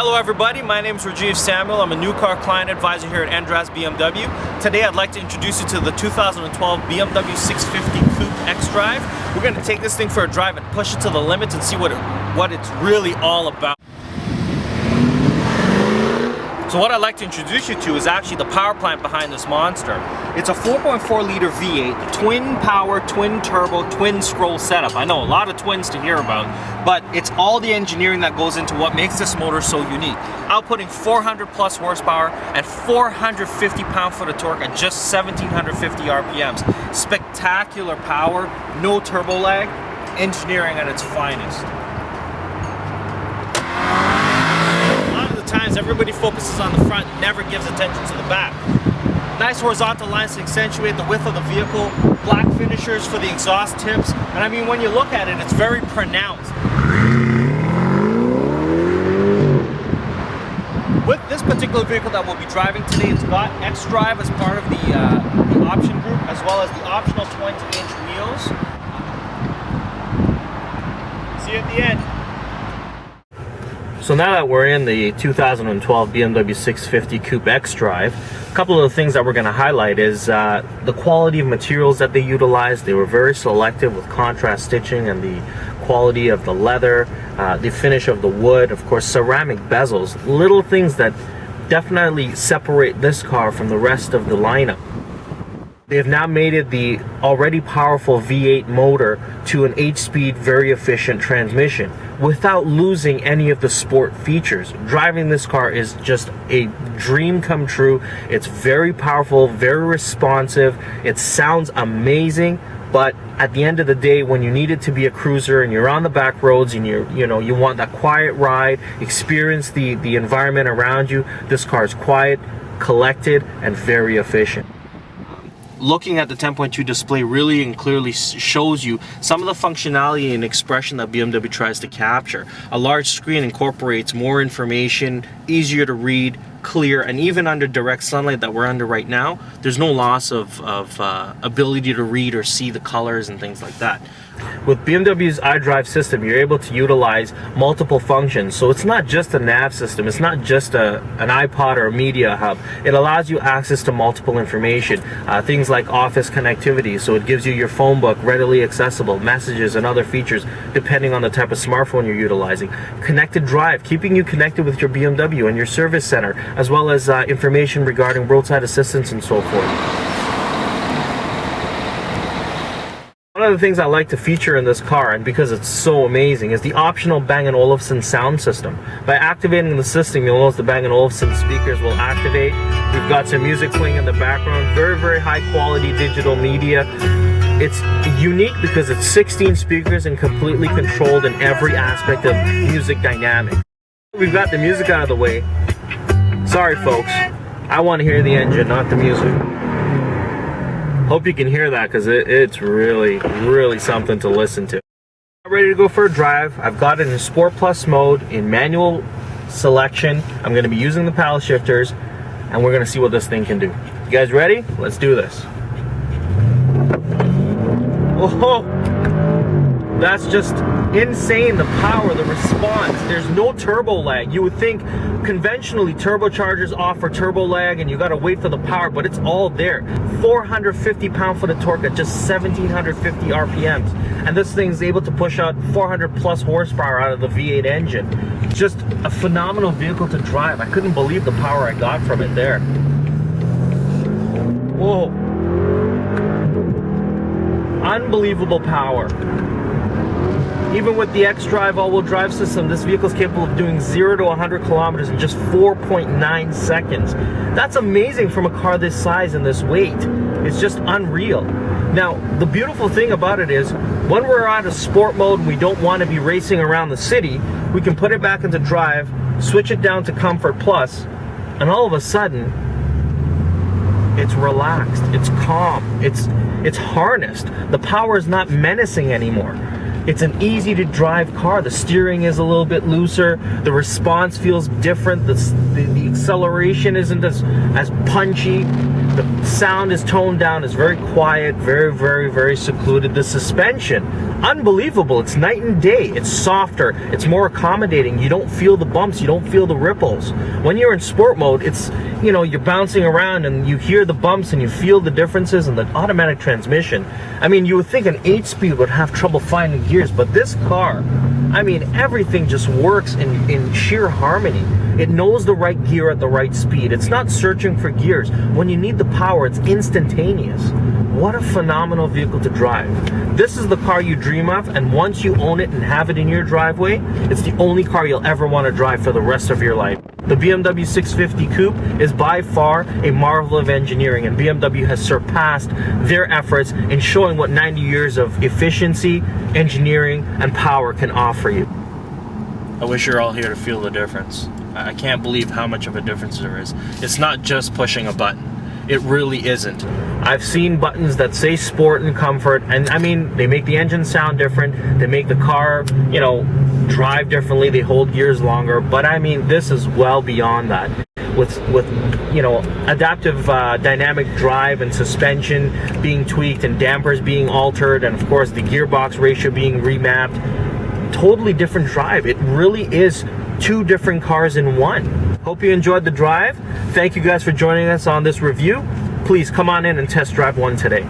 Hello everybody, my name is Rajiv Samuel. I'm a new car client advisor here at Andras BMW. Today I'd like to introduce you to the 2012 BMW 650 Coupe xDrive. We're going to take this thing for a drive and push it to the limits and see what it's really all about. So what I'd like to introduce you to is actually the power plant behind this monster. It's a 4.4 liter V8, twin power, twin turbo, twin scroll setup. I know, a lot of twins to hear about, but it's all the engineering that goes into what makes this motor so unique. Outputting 400 plus horsepower and 450 pound-foot of torque at just 1750 RPMs. Spectacular power, no turbo lag, engineering at its finest. Times everybody focuses on the front, never gives attention to the back. Nice horizontal lines to accentuate the width of the vehicle, black finishers for the exhaust tips, and I mean when you look at it, it's very pronounced. With this particular vehicle that we'll be driving today, it's got xDrive as part of the option group, as well as the optional 20-inch wheels. See you at the end. So now that we're in the 2012 BMW 650 Coupe xDrive, a couple of the things that we're going to highlight is the quality of materials that they utilized. They were very selective with contrast stitching and the quality of the leather, the finish of the wood, of course ceramic bezels, little things that definitely separate this car from the rest of the lineup. They've now mated the already powerful V8 motor to an 8-speed, very efficient transmission without losing any of the sport features. Driving this car is just a dream come true. It's very powerful, very responsive. It sounds amazing, but at the end of the day, when you need it to be a cruiser and you're on the back roads and you want that quiet ride, experience the environment around you, this car is quiet, collected, and very efficient. Looking at the 10.2 display really and clearly shows you some of the functionality and expression that BMW tries to capture. A large screen incorporates more information, easier to read, clear, and even under direct sunlight that we're under right now, there's no loss of ability to read or see the colors and things like that. With BMW's iDrive system, you're able to utilize multiple functions. So it's not just a nav system, it's not just an iPod or a media hub. It allows you access to multiple information, things like office connectivity, so it gives you your phone book readily accessible, messages and other features depending on the type of smartphone you're utilizing. Connected drive, keeping you connected with your BMW and your service center, as well as information regarding roadside assistance and so forth. One of the things I like to feature in this car, and because it's so amazing, is the optional Bang & Olufsen sound system. By activating the system, you'll notice the Bang & Olufsen speakers will activate. We've got some music playing in the background, very, very high quality digital media. It's unique because it's 16 speakers and completely controlled in every aspect of music dynamic. We've got the music out of the way. Sorry folks, I want to hear the engine, not the music. Hope you can hear that because it's really, really something to listen to. I'm ready to go for a drive. I've got it in Sport Plus mode, in manual selection. I'm going to be using the paddle shifters, and we're going to see what this thing can do. You guys ready? Let's do this. Oh, that's just insane, the power, the response. There's no turbo lag. You would think conventionally turbochargers offer turbo lag and you gotta wait for the power, but it's all there. 450 pound-foot of torque at just 1750 RPMs. And this thing's able to push out 400 plus horsepower out of the V8 engine. Just a phenomenal vehicle to drive. I couldn't believe the power I got from it there. Whoa. Unbelievable power. Even with the xDrive all-wheel drive system, this vehicle is capable of doing 0 to 100 kilometers in just 4.9 seconds. That's amazing from a car this size and this weight. It's just unreal. Now, the beautiful thing about it is, when we're out of sport mode and we don't want to be racing around the city, we can put it back into drive, switch it down to Comfort Plus, and all of a sudden, it's relaxed, it's calm, it's harnessed. The power is not menacing anymore. It's an easy to drive car. The steering is a little bit looser. The response feels different. The acceleration isn't as punchy. The sound is toned down, it's very quiet, very secluded. The suspension, unbelievable. It's night and day. It's softer, it's more accommodating. You don't feel the bumps, you don't feel the ripples. When you're in sport mode, it's, you know, you're bouncing around and you hear the bumps and you feel the differences in the automatic transmission. I mean, you would think an 8-speed would have trouble finding gears, but this car, I mean, everything just works in sheer harmony. It knows the right gear at the right speed. It's not searching for gears. When you need the power, it's instantaneous. What a phenomenal vehicle to drive. This is the car you dream of, and once you own it and have it in your driveway, it's the only car you'll ever want to drive for the rest of your life. The BMW 650 Coupe is by far a marvel of engineering, and BMW has surpassed their efforts in showing what 90 years of efficiency, engineering, and power can offer you. I wish you're all here to feel the difference. I can't believe how much of a difference there is. It's not just pushing a button. It really isn't. I've seen buttons that say sport and comfort, and I mean, they make the engine sound different, they make the car, you know, drive differently, they hold gears longer, but I mean, this is well beyond that. With you know, adaptive dynamic drive and suspension being tweaked and dampers being altered, and of course the gearbox ratio being remapped. Totally different drive. It really is two different cars in one. Hope you enjoyed the drive. Thank you guys for joining us on this review. Please come on in and test drive one today.